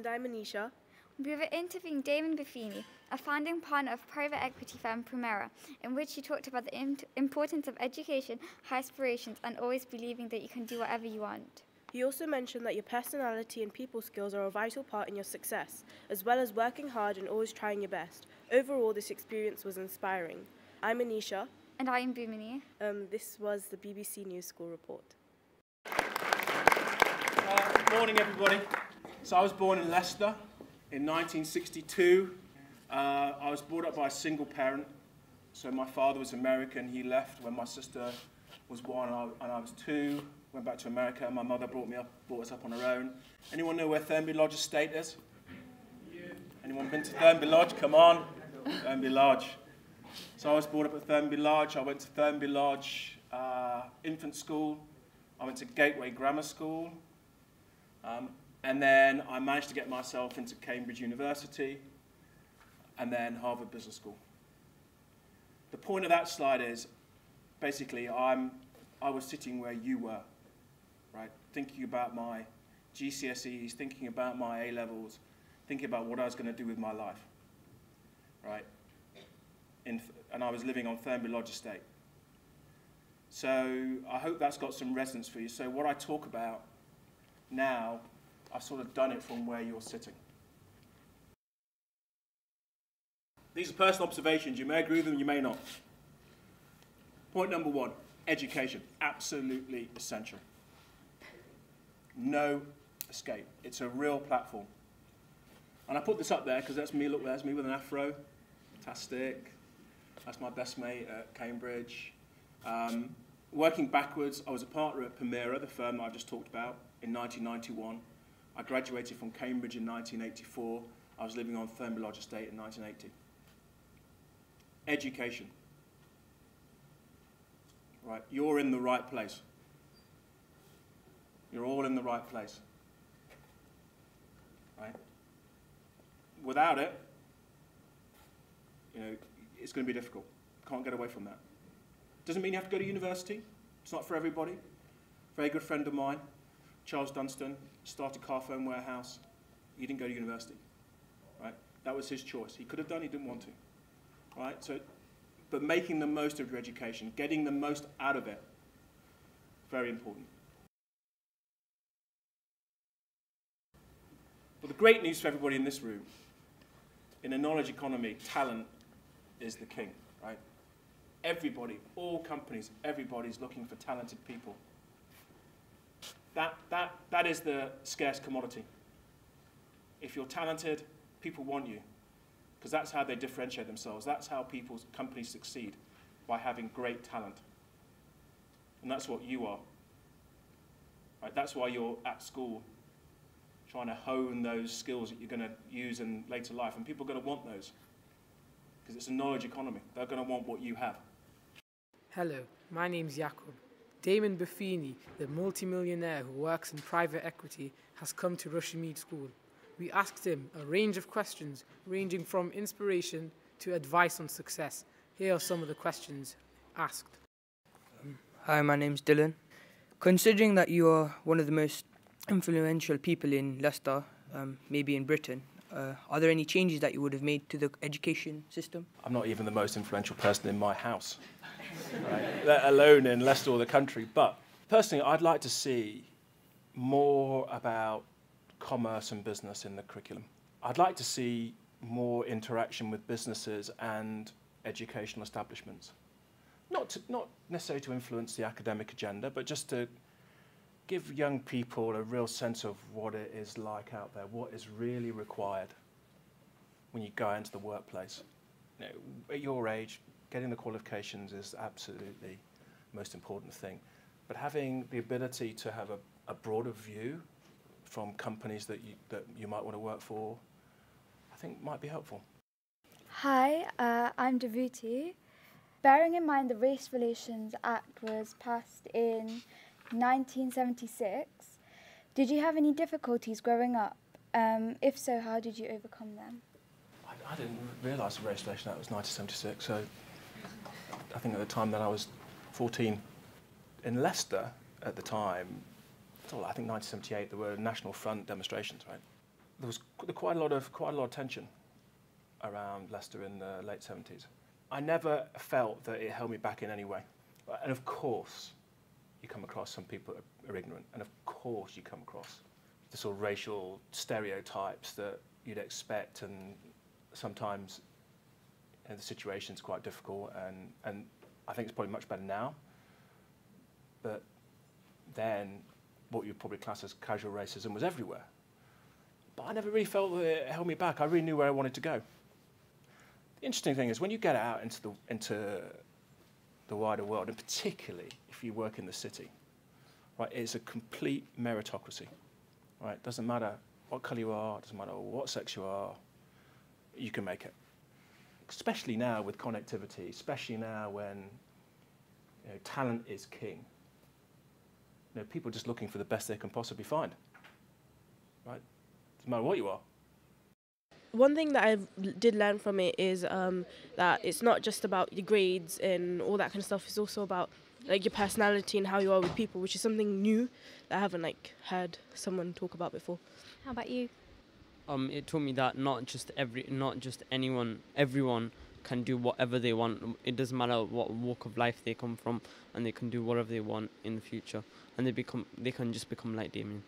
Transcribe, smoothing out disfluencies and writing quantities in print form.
And I'm Anisha. We were interviewing Damon Buffini, a founding partner of private equity firm Primera, in which he talked about the importance of education, high aspirations, and always believing that you can do whatever you want. He also mentioned that your personality and people skills are a vital part in your success, as well as working hard and always trying your best. Overall, this experience was inspiring. I'm Anisha. And I am Bhumini. This was the BBC News School report. Morning, everybody. So I was born in Leicester in 1962. I was brought up by a single parent. So my father was American. He left when my sister was 1 and I was 2. Went back to America. My mother brought us up on her own. Anyone know where Thurmby Lodge Estate is? Yeah. Anyone been to Thurmby Lodge? Come on. Thurmby Lodge. So I was brought up at Thurmby Lodge. I went to Thurmby Lodge infant school. I went to Gateway Grammar School. And then I managed to get myself into Cambridge University and then Harvard Business School. The point of that slide is, basically, I was sitting where you were, right? Thinking about my GCSEs, thinking about my A-levels, thinking about what I was going to do with my life, right? And I was living on Thurmby Lodge Estate. So I hope that's got some resonance for you. So what I talk about now, I've sort of done it from where you're sitting. These are personal observations. You may agree with them, you may not. Point number 1, education. Absolutely essential. No escape. It's a real platform. And I put this up there because that's me. Look, there's me with an afro. Fantastic. That's my best mate at Cambridge. Working backwards, I was a partner at Primera, the firm that I just talked about, in 1991. I graduated from Cambridge in 1984. I was living on Thurmby Lodge Estate in 1980. Education. Right, you're in the right place. You're all in the right place. Right? Without it, it's going to be difficult. Can't get away from that. Doesn't mean you have to go to university. It's not for everybody. Very good friend of mine, Charles Dunstan, started Car Phone Warehouse. He didn't go to university. Right? That was his choice. He could have done, he didn't want to. Right? So, but making the most of your education, getting the most out of it, very important. But the great news for everybody in this room, in a knowledge economy, talent is the king, right? Everybody, all companies, everybody's looking for talented people. That is the scarce commodity. If you're talented, people want you, because that's how they differentiate themselves. That's how companies succeed, by having great talent. And that's what you are. Right? That's why you're at school, trying to hone those skills that you're going to use in later life. And people are going to want those, because it's a knowledge economy. They're going to want what you have. Hello, my name's Jakob. Damon Buffini, the multimillionaire who works in private equity, has come to Rushey Mead School. We asked him a range of questions, ranging from inspiration to advice on success. Here are some of the questions asked. Hi, my name's Dylan. Considering that you are one of the most influential people in Leicester, maybe in Britain, are there any changes that you would have made to the education system? I'm not even the most influential person in my house, right? Let alone in Leicester or the country. But personally, I'd like to see more about commerce and business in the curriculum. I'd like to see more interaction with businesses and educational establishments. Not necessarily to influence the academic agenda, but just to give young people a real sense of what it is like out there, what is really required when you go into the workplace. At your age, getting the qualifications is absolutely the most important thing. But having the ability to have a broader view from companies that you might want to work for, I think might be helpful. Hi, I'm Devuti. Bearing in mind the Race Relations Act was passed in 1976, did you have any difficulties growing up? If so, how did you overcome them? I didn't realise the Race Relations Act was 1976, so I think at the time that I was 14. In Leicester at the time, I think 1978, there were National Front demonstrations, right? there was quite a lot of tension around Leicester in the late 70s. I never felt that it held me back in any way. And of course, you come across some people that are ignorant, and of course you come across the sort of racial stereotypes that you'd expect, and sometimes the situation's quite difficult, and I think it's probably much better now. But then what you'd probably class as casual racism was everywhere. But I never really felt that it held me back. I really knew where I wanted to go. The interesting thing is when you get out into the wider world, and particularly if you work in the city, right, it's a complete meritocracy. Right? It doesn't matter what colour you are, it doesn't matter what sex you are, you can make it. Especially now with connectivity, especially now when talent is king. People are just looking for the best they can possibly find. Right? Doesn't matter what you are. One thing that I did learn from it is that it's not just about your grades and all that kind of stuff. It's also about like your personality and how you are with people, which is something new that I haven't heard someone talk about before. How about you? It taught me that not just everyone can do whatever they want. It doesn't matter what walk of life they come from, and they can do whatever they want in the future, and they can just become like Damien.